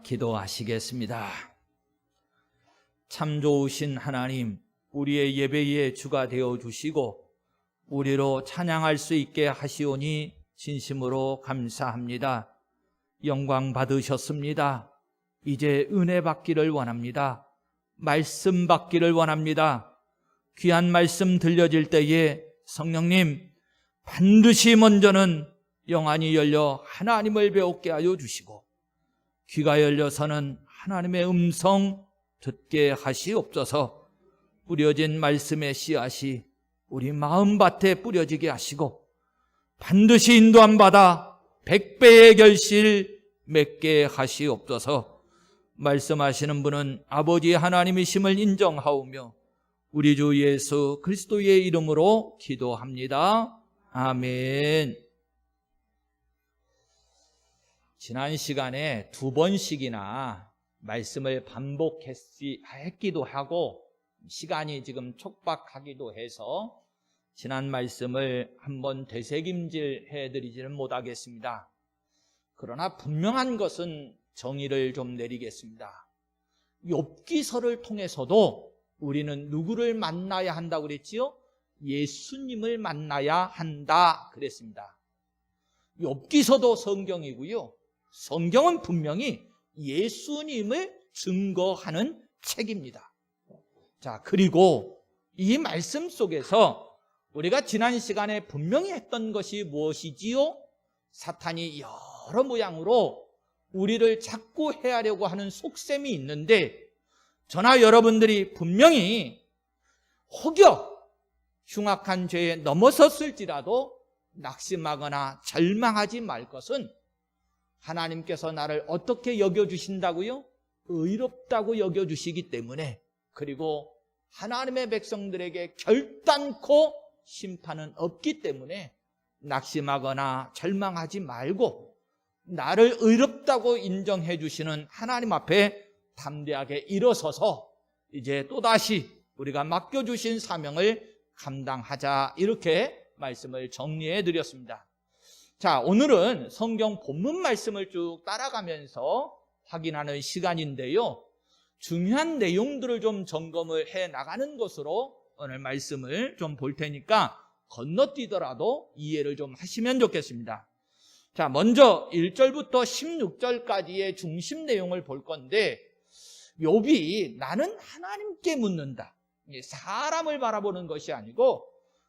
기도하시겠습니다. 참 좋으신 하나님, 우리의 예배의 주가 되어 주시고 우리로 찬양할 수 있게 하시오니 진심으로 감사합니다. 영광 받으셨습니다. 이제 은혜 받기를 원합니다. 말씀 받기를 원합니다. 귀한 말씀 들려질 때에 성령님 반드시 먼저는 영안이 열려 하나님을 배우게 하여 주시고 귀가 열려서는 하나님의 음성 듣게 하시옵소서. 뿌려진 말씀의 씨앗이 우리 마음밭에 뿌려지게 하시고 반드시 인도함 받아 100배의 결실 맺게 하시옵소서. 말씀하시는 분은 아버지 하나님이심을 인정하오며 우리 주 예수 그리스도의 이름으로 기도합니다. 아멘. 지난 시간에 2번씩이나 말씀을 반복했기도 하고 시간이 지금 촉박하기도 해서 지난 말씀을 한번 되새김질 해드리지는 못하겠습니다. 그러나 분명한 것은 정의를 좀 내리겠습니다. 욥기서를 통해서도 우리는 누구를 만나야 한다고 그랬지요? 예수님을 만나야 한다 그랬습니다. 욥기서도 성경이고요. 성경은 분명히 예수님을 증거하는 책입니다. 자, 그리고 이 말씀 속에서 우리가 지난 시간에 분명히 했던 것이 무엇이지요? 사탄이 여러 모양으로 우리를 자꾸 해하려고 하는 속셈이 있는데 저나 여러분들이 분명히 혹여 흉악한 죄에 넘어섰을지라도 낙심하거나 절망하지 말 것은 하나님께서 나를 어떻게 여겨주신다고요? 의롭다고 여겨주시기 때문에, 그리고 하나님의 백성들에게 결단코 심판은 없기 때문에 낙심하거나 절망하지 말고 나를 의롭다고 인정해 주시는 하나님 앞에 담대하게 일어서서 이제 또다시 우리가 맡겨주신 사명을 감당하자, 이렇게 말씀을 정리해 드렸습니다. 자, 오늘은 성경 본문 말씀을 쭉 따라가면서 확인하는 시간인데요. 중요한 내용들을 좀 점검을 해 나가는 것으로 오늘 말씀을 좀 볼 테니까 건너뛰더라도 이해를 좀 하시면 좋겠습니다. 자, 먼저 1절부터 16절까지의 중심 내용을 볼 건데, 욥이 나는 하나님께 묻는다, 사람을 바라보는 것이 아니고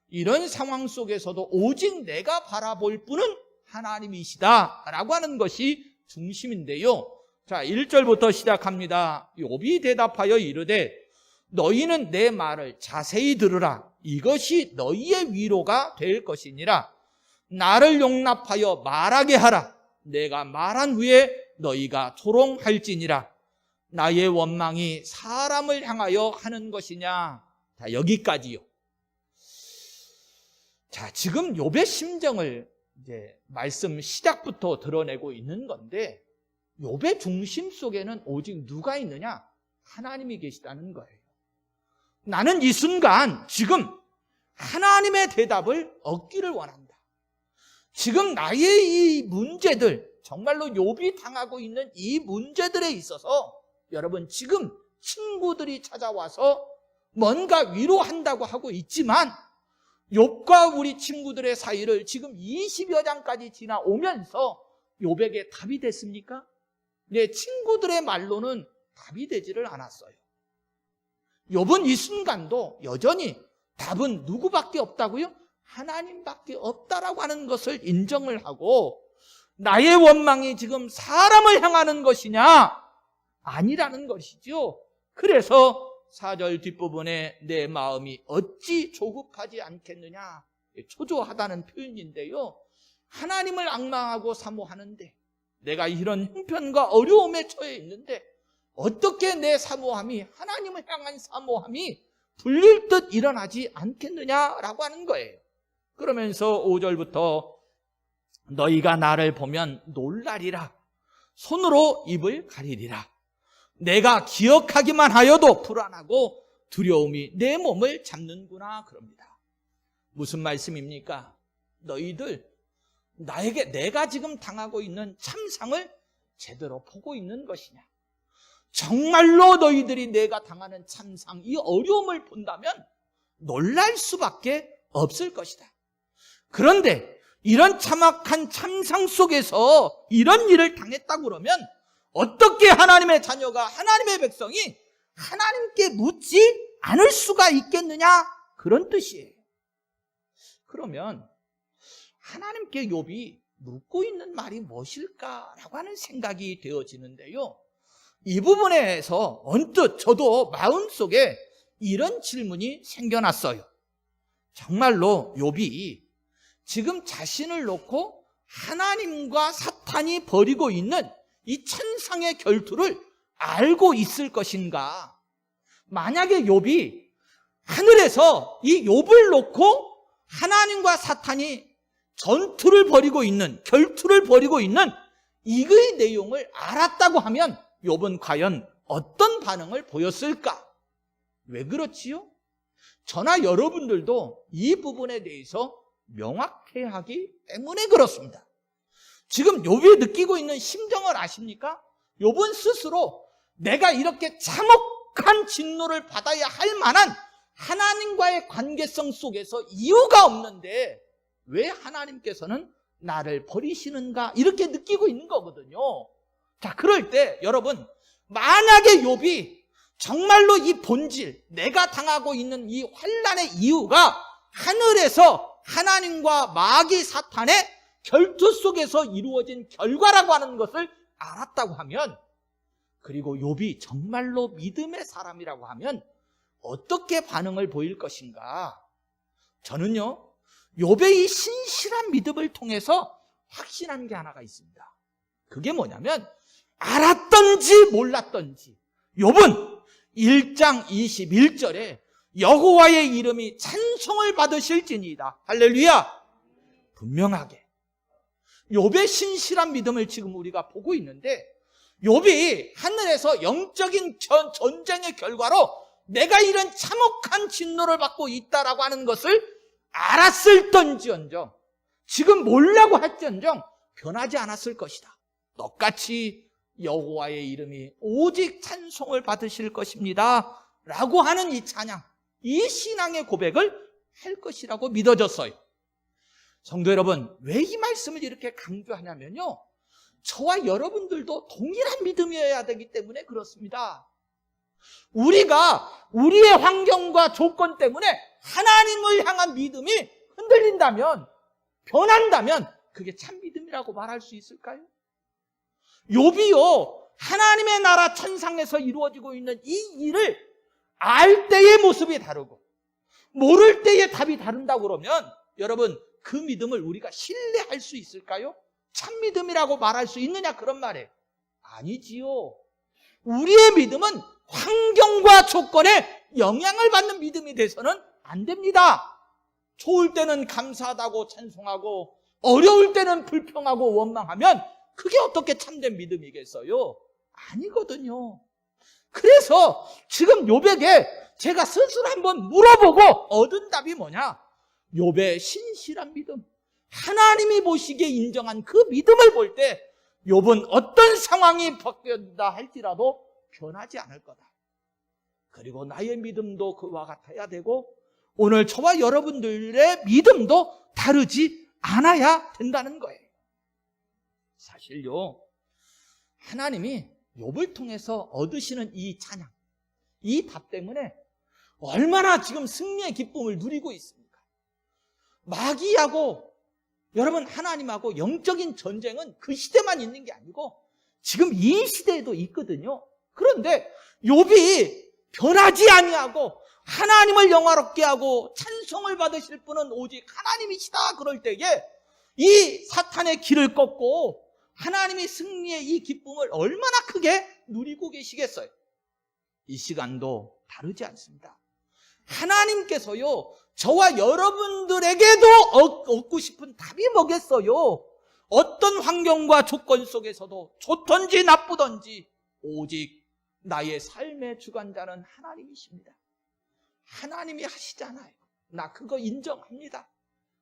이런 상황 속에서도 오직 내가 바라볼 분은 하나님이시다 라고 하는 것이 중심인데요. 자, 1절부터 시작합니다. 욥이 대답하여 이르되 너희는 내 말을 자세히 들으라. 이것이 너희의 위로가 될 것이니라. 나를 용납하여 말하게 하라. 내가 말한 후에 너희가 조롱할지니라. 나의 원망이 사람을 향하여 하는 것이냐. 자, 여기까지요. 자, 지금 욥의 심정을 이제 말씀 시작부터 드러내고 있는 건데, 욥의 중심 속에는 오직 누가 있느냐? 하나님이 계시다는 거예요. 나는 이 순간 지금 하나님의 대답을 얻기를 원한다. 지금 나의 이 문제들, 정말로 욥이 당하고 있는 이 문제들에 있어서 여러분 지금 친구들이 찾아와서 뭔가 위로한다고 하고 있지만 욥과 우리 친구들의 사이를 지금 20여 장까지 지나오면서 욥에게 답이 됐습니까? 내 친구들의 말로는 답이 되지를 않았어요. 욥은 이 순간도 여전히 답은 누구밖에 없다고요? 하나님밖에 없다라고 하는 것을 인정을 하고, 나의 원망이 지금 사람을 향하는 것이냐? 아니라는 것이죠. 그래서 4절 뒷부분에 내 마음이 어찌 조급하지 않겠느냐, 초조하다는 표현인데요. 하나님을 앙망하고 사모하는데, 내가 이런 형편과 어려움에 처해 있는데 어떻게 내 사모함이, 하나님을 향한 사모함이 불릴 듯 일어나지 않겠느냐라고 하는 거예요. 그러면서 5절부터 너희가 나를 보면 놀라리라. 손으로 입을 가리리라. 내가 기억하기만 하여도 불안하고 두려움이 내 몸을 잡는구나 그럽니다. 무슨 말씀입니까? 너희들 나에게 내가 지금 당하고 있는 참상을 제대로 보고 있는 것이냐? 정말로 너희들이 내가 당하는 참상, 이 어려움을 본다면 놀랄 수밖에 없을 것이다. 그런데 이런 참악한 참상 속에서 이런 일을 당했다고 그러면 어떻게 하나님의 자녀가, 하나님의 백성이 하나님께 묻지 않을 수가 있겠느냐? 그런 뜻이에요. 그러면 하나님께 욥이 묻고 있는 말이 무엇일까라고 하는 생각이 되어지는데요. 이 부분에서 언뜻 저도 마음속에 이런 질문이 생겨났어요. 정말로 욥이 지금 자신을 놓고 하나님과 사탄이 벌이고 있는 이 천상의 결투를 알고 있을 것인가? 만약에 욥이 하늘에서 이 욥을 놓고 하나님과 사탄이 전투를 벌이고 있는, 결투를 벌이고 있는 이의 내용을 알았다고 하면 욥은 과연 어떤 반응을 보였을까? 왜 그렇지요? 저나 여러분들도 이 부분에 대해서 명확해야 하기 때문에 그렇습니다. 지금 욥이 느끼고 있는 심정을 아십니까? 욥은 스스로 내가 이렇게 참혹한 진노를 받아야 할 만한 하나님과의 관계성 속에서 이유가 없는데 왜 하나님께서는 나를 버리시는가? 이렇게 느끼고 있는 거거든요. 자, 그럴 때 여러분, 만약에 욥이 정말로 이 본질, 내가 당하고 있는 이 환난의 이유가 하늘에서 하나님과 마귀 사탄의 결투 속에서 이루어진 결과라고 하는 것을 알았다고 하면, 그리고 욥이 정말로 믿음의 사람이라고 하면 어떻게 반응을 보일 것인가? 저는요, 욥의 이 신실한 믿음을 통해서 확신한 게 하나가 있습니다. 그게 뭐냐면 알았던지 몰랐던지 욥은 1장 21절에 여호와의 이름이 찬송을 받으실지니이다. 할렐루야. 분명하게 욥의 신실한 믿음을 지금 우리가 보고 있는데, 욥이 하늘에서 영적인 전쟁의 결과로 내가 이런 참혹한 진노를 받고 있다라고 하는 것을 알았을던지언정, 지금 몰라고 할지언정 변하지 않았을 것이다. 똑같이 여호와의 이름이 오직 찬송을 받으실 것입니다 라고 하는 이 찬양, 이 신앙의 고백을 할 것이라고 믿어졌어요. 성도 여러분, 왜 이 말씀을 이렇게 강조하냐면요, 저와 여러분들도 동일한 믿음이어야 되기 때문에 그렇습니다. 우리가 우리의 환경과 조건 때문에 하나님을 향한 믿음이 흔들린다면, 변한다면 그게 참 믿음이라고 말할 수 있을까요? 욥이요, 하나님의 나라 천상에서 이루어지고 있는 이 일을 알 때의 모습이 다르고 모를 때의 답이 다른다고 그러면 여러분, 그 믿음을 우리가 신뢰할 수 있을까요? 참 믿음이라고 말할 수 있느냐, 그런 말에 아니지요. 우리의 믿음은 환경과 조건에 영향을 받는 믿음이 돼서는 안 됩니다. 좋을 때는 감사하다고 찬송하고 어려울 때는 불평하고 원망하면 그게 어떻게 참된 믿음이겠어요? 아니거든요. 그래서 지금 욥에게 제가 스스로 한번 물어보고 얻은 답이 뭐냐? 욥의 신실한 믿음, 하나님이 보시기에 인정한 그 믿음을 볼 때 욥은 어떤 상황이 바뀐다 할지라도 변하지 않을 거다. 그리고 나의 믿음도 그와 같아야 되고 오늘 저와 여러분들의 믿음도 다르지 않아야 된다는 거예요. 사실요, 하나님이 욥을 통해서 얻으시는 이 찬양, 이 답 때문에 얼마나 지금 승리의 기쁨을 누리고 있습니까? 마귀하고 여러분, 하나님하고 영적인 전쟁은 그 시대만 있는 게 아니고 지금 이 시대에도 있거든요. 그런데 욥이 변하지 아니하고 하나님을 영화롭게 하고 찬송을 받으실 분은 오직 하나님이시다 그럴 때에 이 사탄의 길을 꺾고 하나님이 승리의 이 기쁨을 얼마나 크게 누리고 계시겠어요? 이 시간도 다르지 않습니다. 하나님께서요, 저와 여러분들에게도 얻고 싶은 답이 뭐겠어요? 어떤 환경과 조건 속에서도 좋든지 나쁘든지 오직 나의 삶의 주관자는 하나님이십니다. 하나님이 하시잖아요. 나 그거 인정합니다.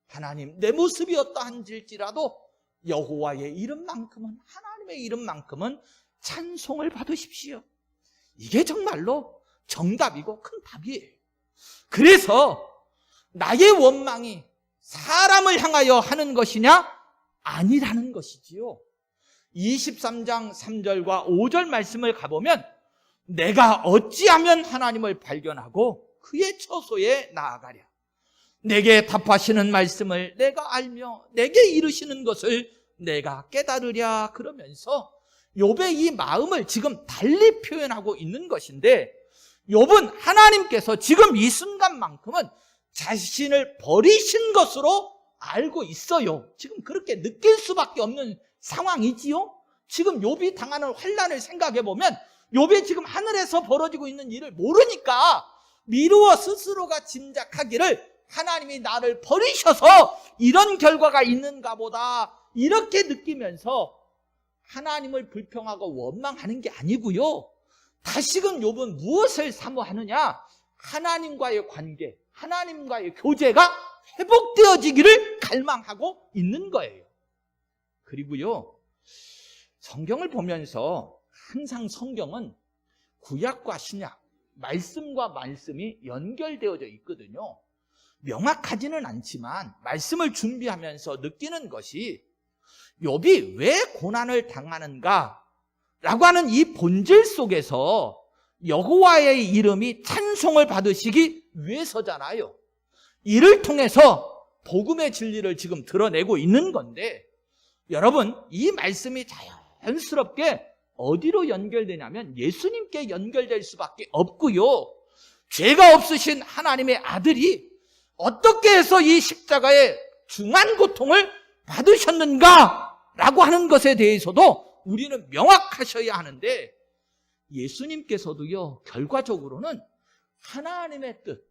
하나님, 내 모습이 어떠한지라도 여호와의 이름만큼은 하나님의 복음의 이름만큼은 찬송을 받으십시오. 이게 정말로 정답이고 큰 답이에요. 그래서 나의 원망이 사람을 향하여 하는 것이냐? 아니라는 것이지요. 23장 3절과 5절 말씀을 가보면 내가 어찌하면 하나님을 발견하고 그의 처소에 나아가랴. 내게 답하시는 말씀을 내가 알며 내게 이르시는 것을 내가 깨달으랴. 그러면서 욥의 이 마음을 지금 달리 표현하고 있는 것인데, 욥은 하나님께서 지금 이 순간만큼은 자신을 버리신 것으로 알고 있어요. 지금 그렇게 느낄 수밖에 없는 상황이지요. 지금 욥이 당하는 환난을 생각해 보면 욥이 지금 하늘에서 벌어지고 있는 일을 모르니까 미루어 스스로가 짐작하기를 하나님이 나를 버리셔서 이런 결과가 있는가 보다, 이렇게 느끼면서 하나님을 불평하고 원망하는 게 아니고요. 다시금 욥은 무엇을 사모하느냐? 하나님과의 관계, 하나님과의 교제가 회복되어지기를 갈망하고 있는 거예요. 그리고요, 성경을 보면서 항상 성경은 구약과 신약, 말씀과 말씀이 연결되어져 있거든요. 명확하지는 않지만 말씀을 준비하면서 느끼는 것이, 욥이 왜 고난을 당하는가 라고 하는 이 본질 속에서 여호와의 이름이 찬송을 받으시기 위해서잖아요. 이를 통해서 복음의 진리를 지금 드러내고 있는 건데, 여러분, 이 말씀이 자연스럽게 어디로 연결되냐면 예수님께 연결될 수밖에 없고요. 죄가 없으신 하나님의 아들이 어떻게 해서 이 십자가의 중한 고통을 받으셨는가 라고 하는 것에 대해서도 우리는 명확하셔야 하는데, 예수님께서도요, 결과적으로는 하나님의 뜻,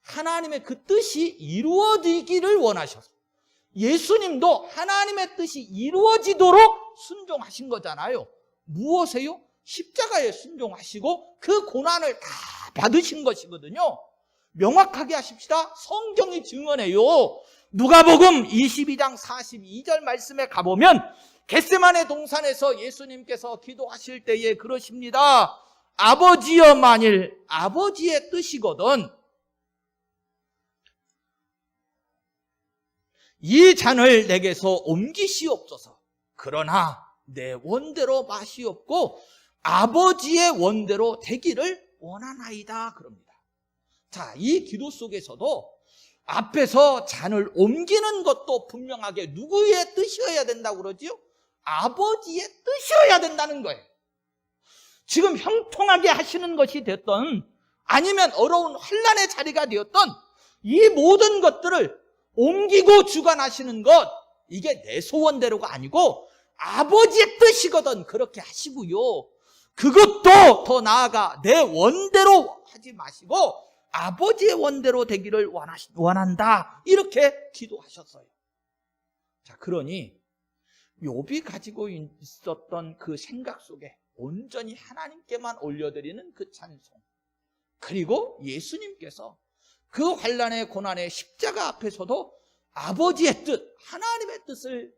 하나님의 그 뜻이 이루어지기를 원하셔서 예수님도 하나님의 뜻이 이루어지도록 순종하신 거잖아요. 무엇에요? 십자가에 순종하시고 그 고난을 다 받으신 것이거든요. 명확하게 하십시다. 성경이 증언해요. 누가복음 22장 42절 말씀에 가보면 겟세마네 동산에서 예수님께서 기도하실 때에 그러십니다. 아버지여, 만일 아버지의 뜻이거든 이 잔을 내게서 옮기시옵소서. 그러나 내 원대로 마시옵고 아버지의 원대로 되기를 원하나이다. 그럽니다. 자, 이 기도 속에서도 앞에서 잔을 옮기는 것도 분명하게 누구의 뜻이어야 된다고 그러지요? 아버지의 뜻이어야 된다는 거예요. 지금 형통하게 하시는 것이 됐던, 아니면 어려운 환난의 자리가 되었던 이 모든 것들을 옮기고 주관하시는 것, 이게 내 소원대로가 아니고 아버지의 뜻이거든 그렇게 하시고요. 그것도 더 나아가 내 원대로 하지 마시고 아버지의 원대로 되기를 원한다, 이렇게 기도하셨어요. 자, 그러니 욥이 가지고 있었던 그 생각 속에 온전히 하나님께만 올려드리는 그 찬송, 그리고 예수님께서 그 환난의 고난의 십자가 앞에서도 아버지의 뜻, 하나님의 뜻을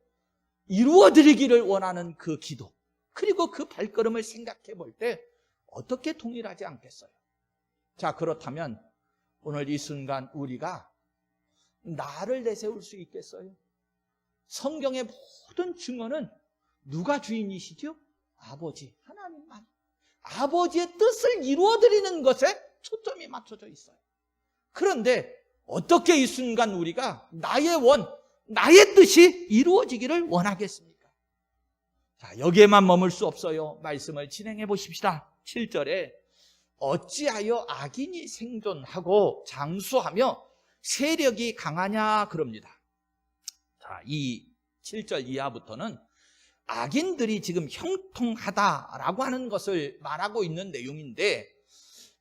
이루어드리기를 원하는 그 기도, 그리고 그 발걸음을 생각해 볼 때 어떻게 동일하지 않겠어요? 자, 그렇다면 오늘 이 순간 우리가 나를 내세울 수 있겠어요? 성경의 모든 증언은 누가 주인이시죠? 아버지, 하나님만. 아버지의 뜻을 이루어드리는 것에 초점이 맞춰져 있어요. 그런데 어떻게 이 순간 우리가 나의 뜻이 이루어지기를 원하겠습니까? 자, 여기에만 머물 수 없어요. 말씀을 진행해 보십시다. 7절에 어찌하여 악인이 생존하고 장수하며 세력이 강하냐 그럽니다. 자, 이 7절 이하부터는 악인들이 지금 형통하다라고 하는 것을 말하고 있는 내용인데,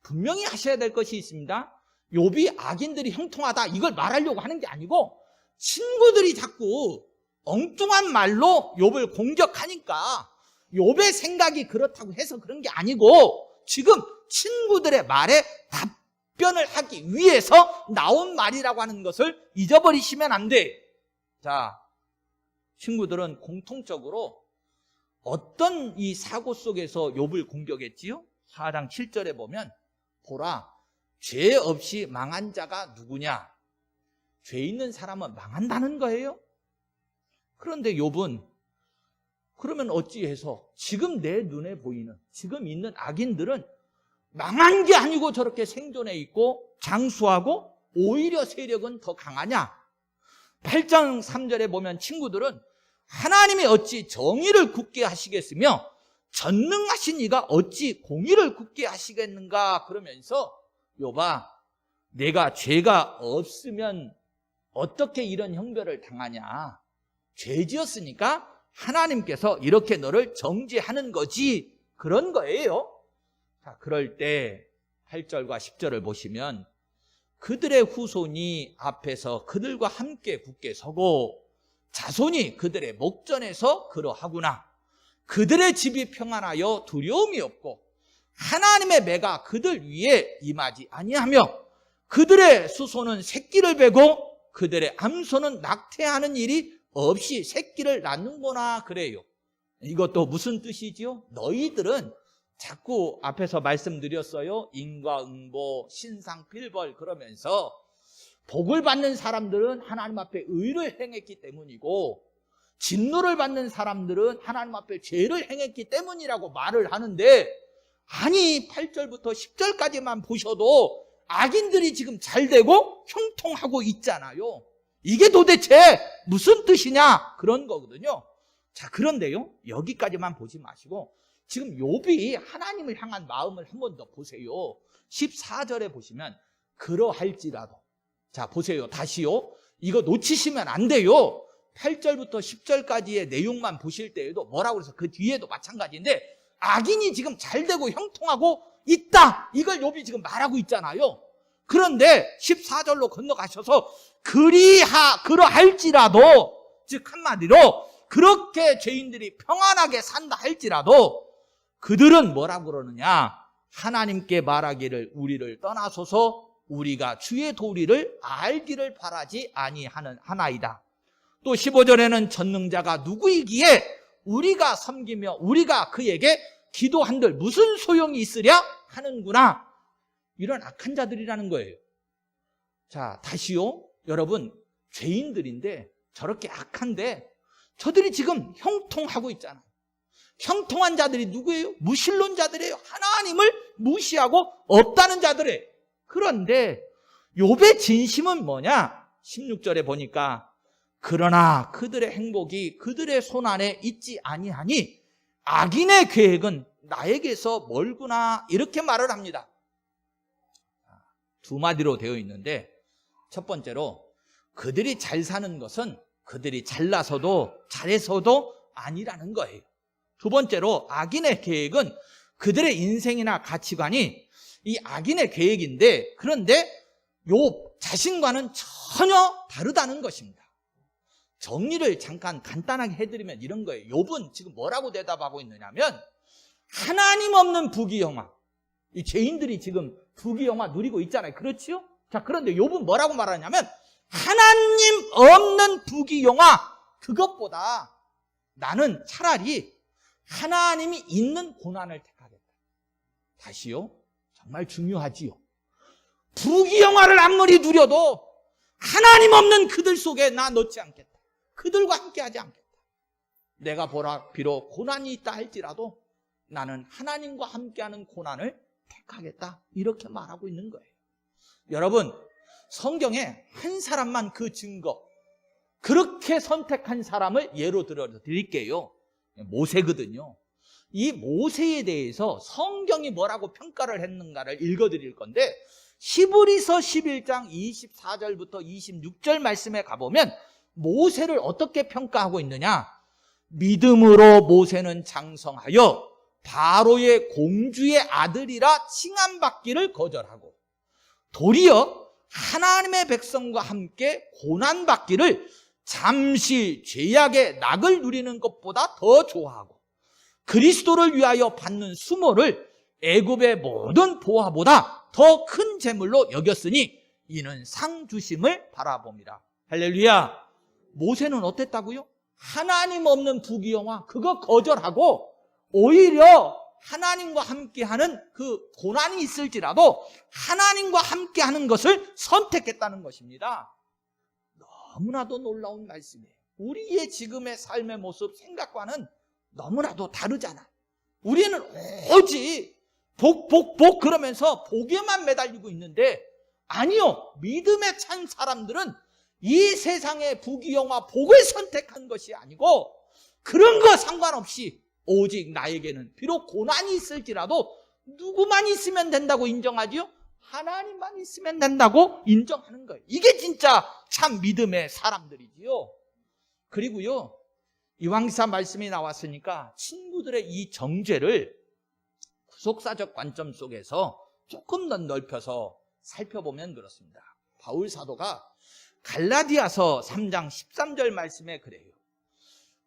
분명히 하셔야 될 것이 있습니다. 욥이 악인들이 형통하다 이걸 말하려고 하는 게 아니고, 친구들이 자꾸 엉뚱한 말로 욥을 공격하니까 욥의 생각이 그렇다고 해서 그런 게 아니고, 지금 친구들의 말에 답변을 하기 위해서 나온 말이라고 하는 것을 잊어버리시면 안 돼. 자, 친구들은 공통적으로 어떤 이 사고 속에서 욥을 공격했지요? 4장 7절에 보면 보라, 죄 없이 망한 자가 누구냐? 죄 있는 사람은 망한다는 거예요. 그런데 욥은 그러면 어찌해서 지금 내 눈에 보이는 지금 있는 악인들은 망한 게 아니고 저렇게 생존해 있고 장수하고 오히려 세력은 더 강하냐? 8장 3절에 보면 친구들은 하나님이 어찌 정의를 굳게 하시겠으며 전능하신 이가 어찌 공의를 굳게 하시겠는가? 그러면서 욥아, 내가 죄가 없으면 어떻게 이런 형벌을 당하냐? 죄 지었으니까 하나님께서 이렇게 너를 정죄하는 거지, 그런 거예요. 자, 그럴 때 8절과 10절을 보시면 그들의 후손이 앞에서 그들과 함께 굳게 서고 자손이 그들의 목전에서 그러하구나. 그들의 집이 평안하여 두려움이 없고 하나님의 매가 그들 위에 임하지 아니하며 그들의 수소는 새끼를 베고 그들의 암소는 낙태하는 일이 없이 새끼를 낳는구나, 그래요. 이것도 무슨 뜻이지요? 너희들은 자꾸 앞에서 말씀드렸어요. 인과응보, 신상필벌 그러면서 복을 받는 사람들은 하나님 앞에 의를 행했기 때문이고 진노를 받는 사람들은 하나님 앞에 죄를 행했기 때문이라고 말을 하는데, 아니 8절부터 10절까지만 보셔도 악인들이 지금 잘되고 형통하고 있잖아요. 이게 도대체 무슨 뜻이냐, 그런 거거든요. 자, 그런데요, 여기까지만 보지 마시고 지금 욥이 하나님을 향한 마음을 한 번 더 보세요. 14절에 보시면 그러할지라도, 자 보세요, 다시요, 이거 놓치시면 안 돼요. 8절부터 10절까지의 내용만 보실 때에도 뭐라고 해서 그 뒤에도 마찬가지인데 악인이 지금 잘되고 형통하고 있다, 이걸 욥이 지금 말하고 있잖아요. 그런데 14절로 건너가셔서 그러할지라도, 즉 한마디로 그렇게 죄인들이 평안하게 산다 할지라도 그들은 뭐라고 그러느냐? 하나님께 말하기를 우리를 떠나소서 우리가 주의 도리를 알기를 바라지 아니하나이다. 또 15절에는 전능자가 누구이기에 우리가 섬기며 우리가 그에게 기도한들 무슨 소용이 있으랴 하는구나. 이런 악한 자들이라는 거예요. 자, 다시요, 여러분, 죄인들인데 저렇게 악한데 저들이 지금 형통하고 있잖아요. 형통한 자들이 누구예요? 무신론자들이에요. 하나님을 무시하고 없다는 자들이에요. 그런데 욥의 진심은 뭐냐? 16절에 보니까 그러나 그들의 행복이 그들의 손 안에 있지 아니하니 악인의 계획은 나에게서 멀구나, 이렇게 말을 합니다. 두 마디로 되어 있는데, 첫 번째로 그들이 잘 사는 것은 그들이 잘나서도 잘해서도 아니라는 거예요. 두 번째로 악인의 계획은 그들의 인생이나 가치관이 이 악인의 계획인데, 그런데 욥 자신과는 전혀 다르다는 것입니다. 정리를 잠깐 간단하게 해드리면 이런 거예요. 욥은 지금 뭐라고 대답하고 있느냐면 하나님 없는 부귀영화, 이 죄인들이 지금 부귀영화 누리고 있잖아요. 그렇지요? 자, 그런데 욥은 뭐라고 말하냐면 하나님 없는 부귀영화, 그것보다 나는 차라리 하나님이 있는 고난을 택하겠다. 다시요, 정말 중요하지요. 부귀영화를 아무리 누려도 하나님 없는 그들 속에 나 넣지 않겠다. 그들과 함께하지 않겠다. 내가 비록 고난이 있다 할지라도 나는 하나님과 함께하는 고난을 택하겠다, 이렇게 말하고 있는 거예요. 여러분, 성경에 한 사람만 그 증거, 그렇게 선택한 사람을 예로 들어 드릴게요. 모세거든요. 이 모세에 대해서 성경이 뭐라고 평가를 했는가를 읽어드릴 건데, 히브리서 11장 24절부터 26절 말씀에 가보면 모세를 어떻게 평가하고 있느냐? 믿음으로 모세는 장성하여 바로의 공주의 아들이라 칭함받기를 거절하고 도리어 하나님의 백성과 함께 고난받기를 잠시 죄악의 낙을 누리는 것보다 더 좋아하고 그리스도를 위하여 받는 수모를 애굽의 모든 보화보다 더 큰 재물로 여겼으니 이는 상 주심을 바라봅니다. 할렐루야. 모세는 어땠다고요? 하나님 없는 부귀영화 그거 거절하고 오히려 하나님과 함께하는 그 고난이 있을지라도 하나님과 함께하는 것을 선택했다는 것입니다. 너무나도 놀라운 말씀이에요. 우리의 지금의 삶의 모습 생각과는 너무나도 다르잖아. 우리는 오직 복 그러면서 복에만 매달리고 있는데 아니요. 믿음에 찬 사람들은 이 세상의 부귀영화 복을 선택한 것이 아니고 그런 거 상관없이 오직 나에게는 비록 고난이 있을지라도 누구만 있으면 된다고 인정하지요? 하나님만 있으면 된다고 인정하는 거예요. 이게 진짜 참 믿음의 사람들이지요. 그리고요, 이왕기사 말씀이 나왔으니까 친구들의 이 정죄를 구속사적 관점 속에서 조금 더 넓혀서 살펴보면 그렇습니다. 바울 사도가 갈라디아서 3장 13절 말씀에 그래요.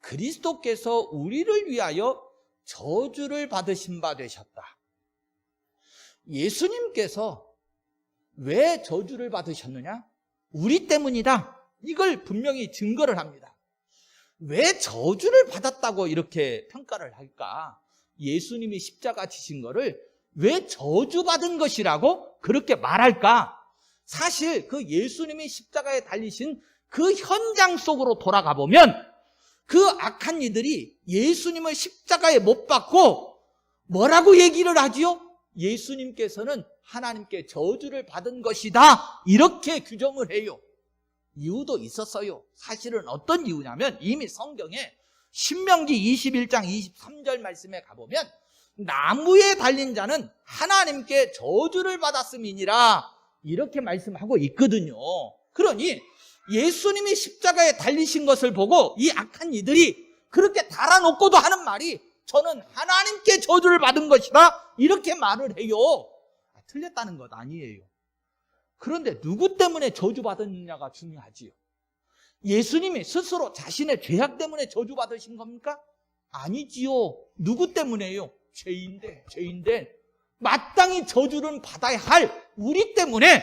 그리스도께서 우리를 위하여 저주를 받으신 바 되셨다. 예수님께서 왜 저주를 받으셨느냐? 우리 때문이다. 이걸 분명히 증거를 합니다. 왜 저주를 받았다고 이렇게 평가를 할까? 예수님이 십자가 지신 거를 왜 저주받은 것이라고 그렇게 말할까? 사실 그 예수님이 십자가에 달리신 그 현장 속으로 돌아가 보면 그 악한 이들이 예수님을 십자가에 못 박고 뭐라고 얘기를 하지요? 예수님께서는 하나님께 저주를 받은 것이다. 이렇게 규정을 해요. 이유도 있었어요. 사실은 어떤 이유냐면 이미 성경에 신명기 21장 23절 말씀에 가보면 나무에 달린 자는 하나님께 저주를 받았음이니라 이렇게 말씀하고 있거든요. 그러니 예수님이 십자가에 달리신 것을 보고 이 악한 이들이 그렇게 달아놓고도 하는 말이 저는 하나님께 저주를 받은 것이다 이렇게 말을 해요. 틀렸다는 것 아니에요. 그런데 누구 때문에 저주받았느냐가 중요하지요. 예수님이 스스로 자신의 죄악 때문에 저주받으신 겁니까? 아니지요. 누구 때문에요? 죄인된 마땅히 저주를 받아야 할 우리 때문에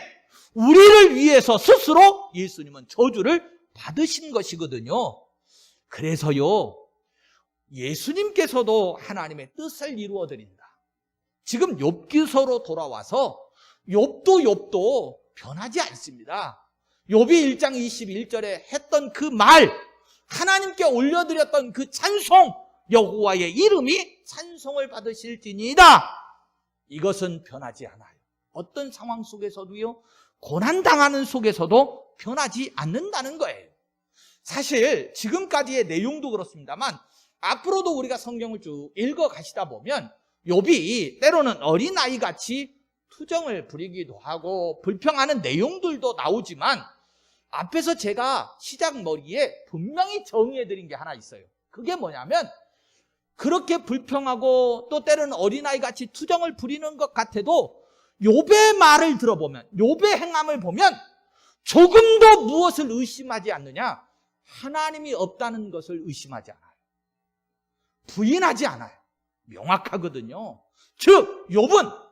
우리를 위해서 스스로 예수님은 저주를 받으신 것이거든요. 그래서요, 예수님께서도 하나님의 뜻을 이루어 드린다. 지금 욥기서로 돌아와서 욥도 변하지 않습니다. 욥이 1장 21절에 했던 그 말, 하나님께 올려드렸던 그 찬송, 여호와의 이름이 찬송을 받으실지니이다. 이것은 변하지 않아요. 어떤 상황 속에서도요, 고난당하는 속에서도 변하지 않는다는 거예요. 사실 지금까지의 내용도 그렇습니다만 앞으로도 우리가 성경을 쭉 읽어 가시다 보면 욥이 때로는 어린아이같이 투정을 부리기도 하고 불평하는 내용들도 나오지만 앞에서 제가 시작 머리에 분명히 정의해드린 게 하나 있어요. 그게 뭐냐면 그렇게 불평하고 또 때로는 어린아이같이 투정을 부리는 것 같아도 욥의 말을 들어보면 욥의 행함을 보면 조금도 무엇을 의심하지 않느냐? 하나님이 없다는 것을 의심하지 않아요. 부인하지 않아요. 명확하거든요. 즉 욥은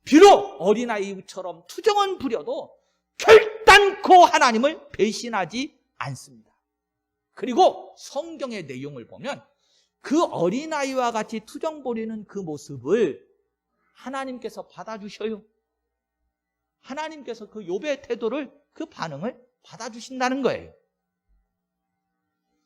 비록 어린아이처럼 투정은 부려도 결단코 하나님을 배신하지 않습니다. 그리고 성경의 내용을 보면 그 어린아이와 같이 투정 부리는 그 모습을 하나님께서 받아주셔요. 하나님께서 그 욥의 태도를, 그 반응을 받아주신다는 거예요.